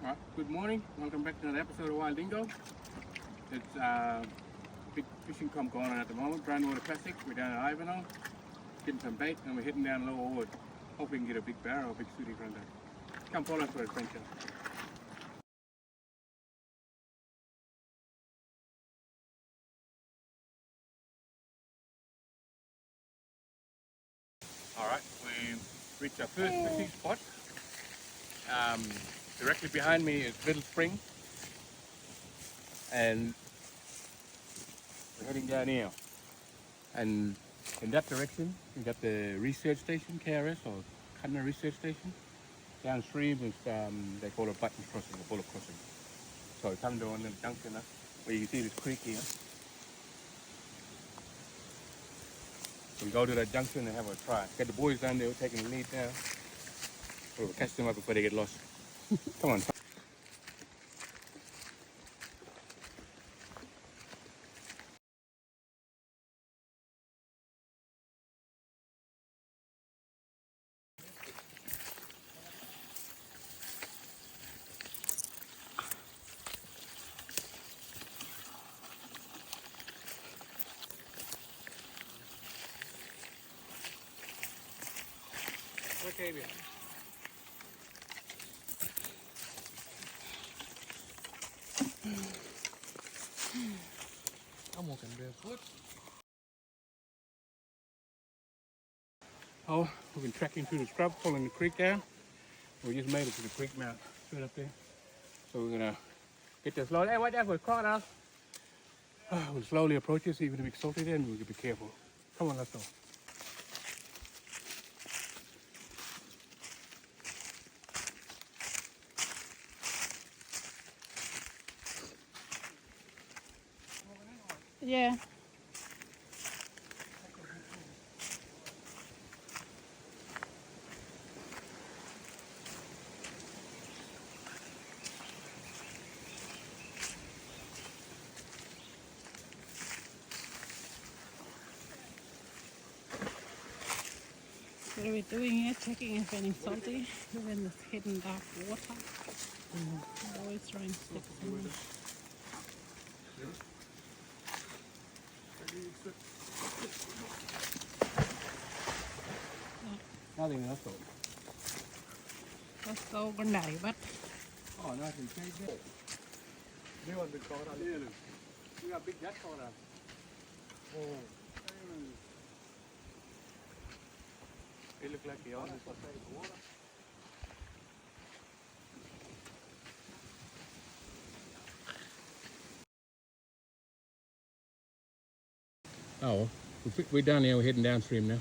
Alright, good morning. Welcome back to another episode of Wild Dingo. It's big fishing comp going on at the moment. Brandwater Classic. We're down at Ivanhoe, getting some bait, and we're heading down Lower Wood. Hope we can get a big barra or a big sooty from there. Come follow us for adventure. Alright, we've reached our first fishing spot. Directly behind me is Little Spring, and we're heading down here. And in that direction, we got the research station, KRS, or Kandna Research Station. Downstream is, they call it Buttons Crossing, or Bullock Crossing. So we come to one little junction where you can see this creek here. So we go to that junction and have a try. Get the boys down there taking the lead now. We'll catch them up before they get lost. Come on. Okay, bien. I'm walking barefoot. Oh, we've been trekking through the scrub, following the creek down. We just made it to the creek mouth, straight up there. So we're gonna get there slowly. Hey, watch out for the crocodile. We'll slowly approach it, see if it's a big salty there, and we'll be careful. Come on, let's go. Yeah. What are we doing here? Checking if anything salty within this hidden dark water. Always trying to stick somewhere. Nothing else though. Let's go Gundai, but Oh, nothing. Take that. New one big crocodile. Yeah, look. We got big jet crocodile. Oh. They look like they are on the side of the water. Oh, we're down here. We're heading downstream now.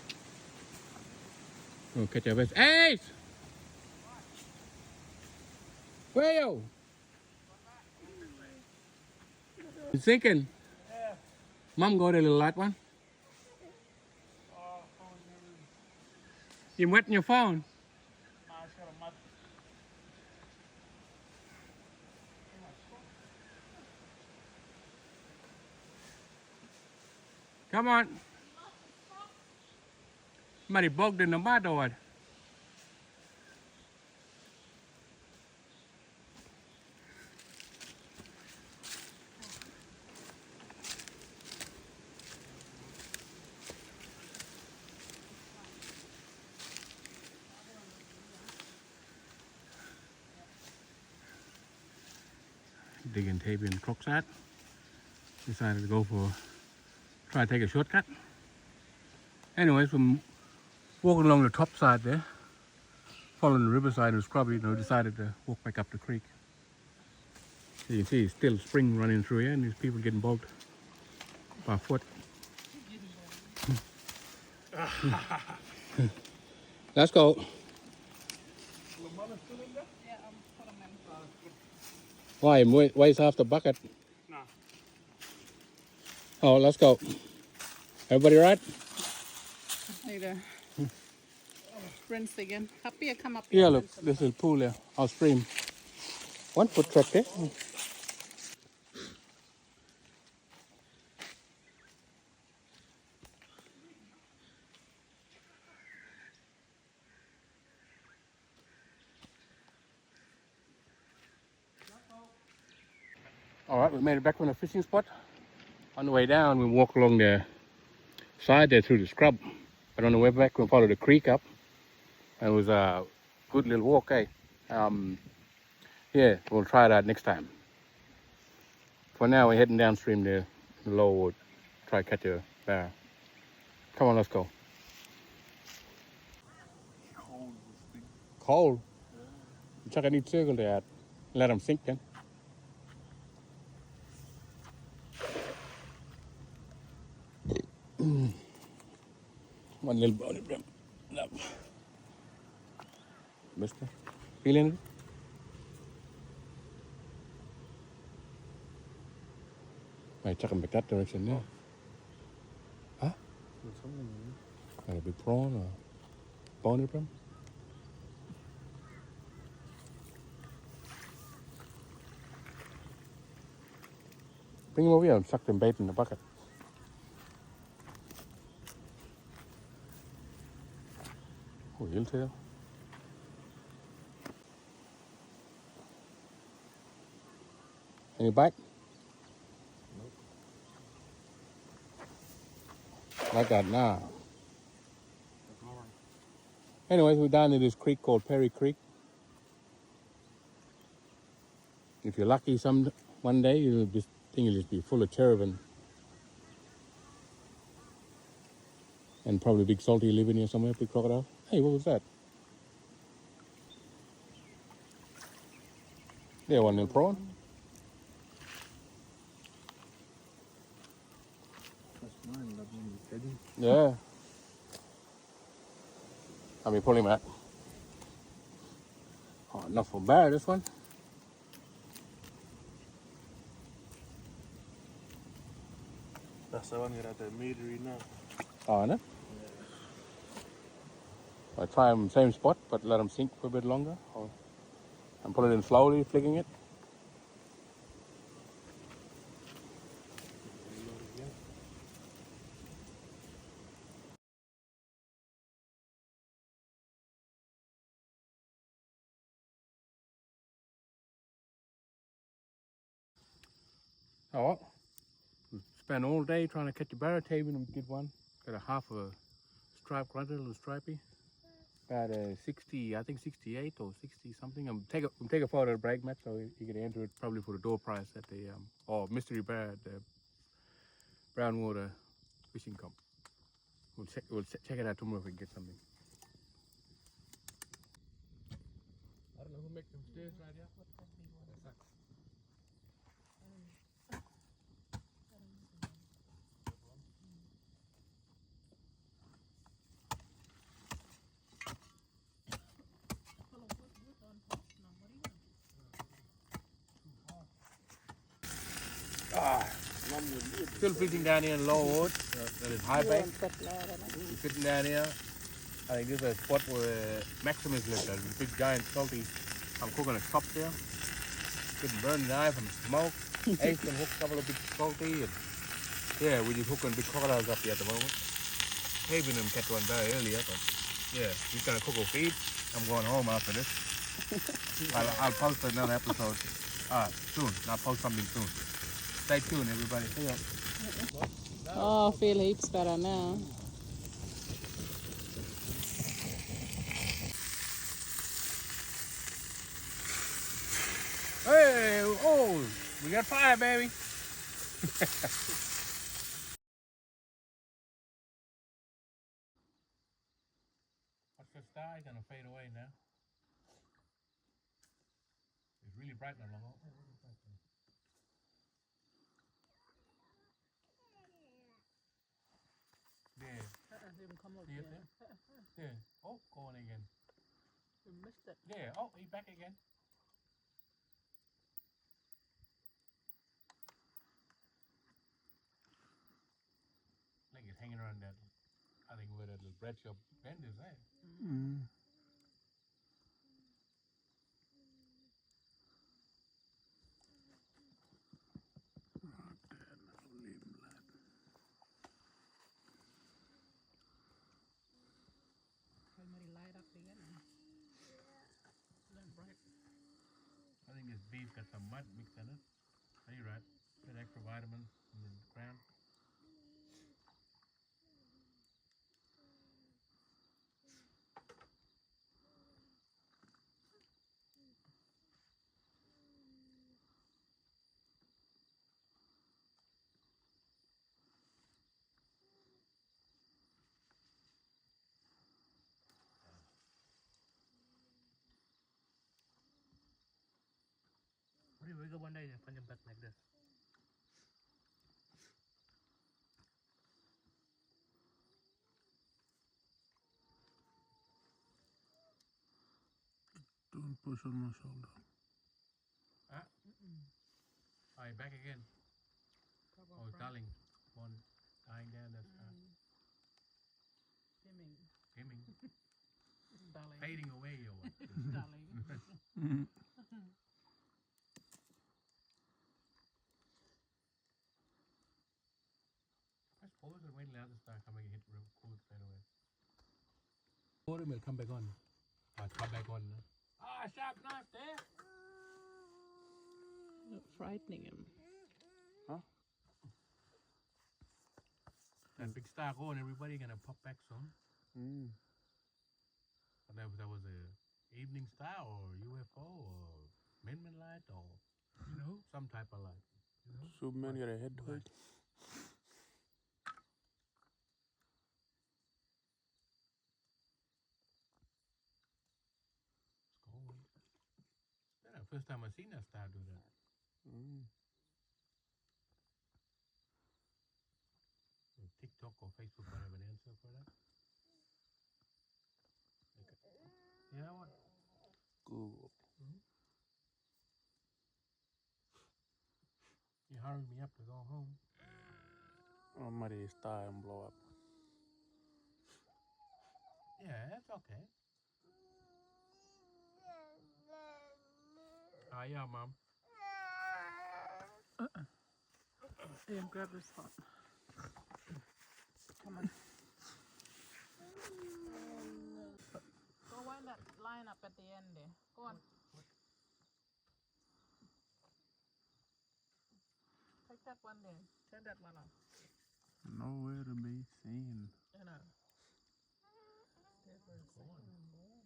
We'll catch our best. Ace! Where are you? You sinking? Yeah. Mom got a little light one. You wetting your phone? Nah, it's got a mud. Come on. Somebody bogged in the mud or what? Digging Tabian Crocsat. Decided to go for, try to take a shortcut. Anyways, from walking along the top side there, following the riverside of Scrubby, decided to walk back up the creek. So you can see still spring running through here and these people getting bogged by foot. Let's go. The mud is still in there? yeah, put them in. Why? Weighs half the bucket. Nah. Oh, let's go. Everybody right? Need to rinse again. Up here, come up here. Yeah, look, this is pool here. I'll stream. 1 foot track there. All right, we made it back from the fishing spot. On the way down, we walk along the side there through the scrub. But on the way back, we followed the creek up. And it was a good little walk, eh? Yeah, we'll try that next time. For now, we're heading downstream to the lower wood. Try to catch a bear. Come on, let's go. Cold this thing. Cold. Chuck a neat circle there. Let them sink then. One little body brim. No. Mister, feeling it? Might chuck him back that direction there. Huh? There's something in Might it be prawn or bony brim? Bring him over here and suck them bait in the bucket. Oh, you'll tell. Any bite? Like that, nah. there. Anyways, we're down in this creek called Perry Creek. If you're lucky, one day this thing will just be full of cherubim. And probably big salty living here somewhere, big crocodile. Hey, what was that? There, one little prawn. That's mine, that one is steady. Yeah. Let me pull him out. Oh, not for bad, this one. That's the one that I made right now. Oh, no? I try him same spot, but let him sink for a bit longer. And put it in slowly, flicking it. Oh, well. Spent all day trying to catch a barra table and get one. Got a half a striped grunter, a little stripey. About 60, I think 68 or 60 something. We'll take a photo of the brag match so you can enter it probably for the door prize at the mystery bear at the Brownwater Fishing Comp. We'll check it out tomorrow if we can get something. I don't know who makes them stairs right here. Still fishing down here in Lower Wood. That is high bank. We're fishing down here. I think this is a spot where Maximus lived. There's a big giant salty. I'm cooking a chop there. Getting burned alive from smoke. Ace can hook a couple of big salty. And yeah, we're just hooking big crocodiles up here at the moment. Having them catch one very earlier, but yeah, we're gonna cook a feed. I'm going home after this. I'll post another episode soon. I'll post something soon. Stay tuned, everybody. See ya. Oh, feel heaps better now. Hey, oh, we got fire, baby. What's the star gonna fade away now? It's really bright now. There. See it there? There. Oh, going again. You missed it. There. Oh, he's back again. Like it's hanging around that. I think where that little bread shop bend is, eh? Somebody light up again. I think this beef got some mud mixed in it. Honey rat. Get extra vitamin in the ground. What do we go one day and find them back like this? Don't push on my shoulder. Ah. Are you back again? Oh, darling. One dying there. That's Dimming. dimming. Darling. Fading away or what? Darling. I suppose when will to start coming hit real cool straight away. Water will come back on. Come back on. Ah, sharp knife there. You're frightening him. That big star going, everybody gonna pop back soon. But that was a evening star or UFO or midnight light or some type of light. Superman got a head to it. It's cold. That's the first time I seen that star do that. TikTok or Facebook don't have an answer for that. Okay. Yeah, what? Google. You hurried me up to go home. I'm ready to start and blow up. Yeah, that's okay. Ah, yeah, Mom. Yeah, grab this one. Come on. Go wind that line up at the end there. Go on. Take that one there. Turn that one off. Nowhere to be seen. You know. Stay for a second there.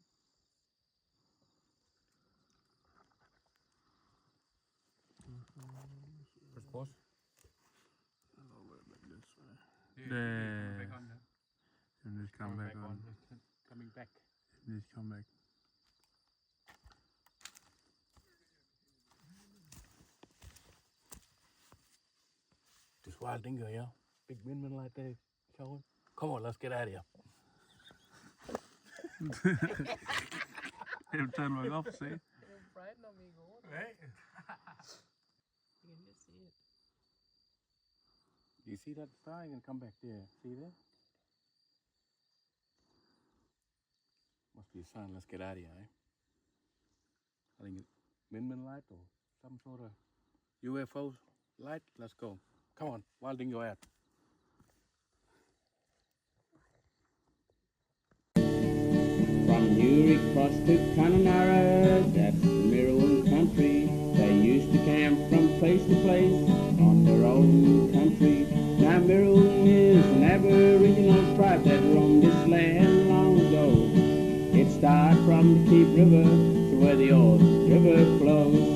First pause. A little bit like this way. Yeah. Back on now. And just come back on. Coming back. Just come back. This wild dingo, yeah. Big windmill like that showing. Come on, let's get out of here. Every time I go off, see? You're frightened of me, go. Right? You can just see it. You see that star? You can come back there. See there? Must be a sign. Let's get out of here, eh? I think it's windmill light or some sort of UFO light. Let's go. Come on, wild dingo out. From Uri across to Connemara, that's the Maroon country. They used to camp from place to place on their own country. Now Maroon is an Aboriginal tribe that roamed this land long ago. It started from the Keep River to where the Old River flows.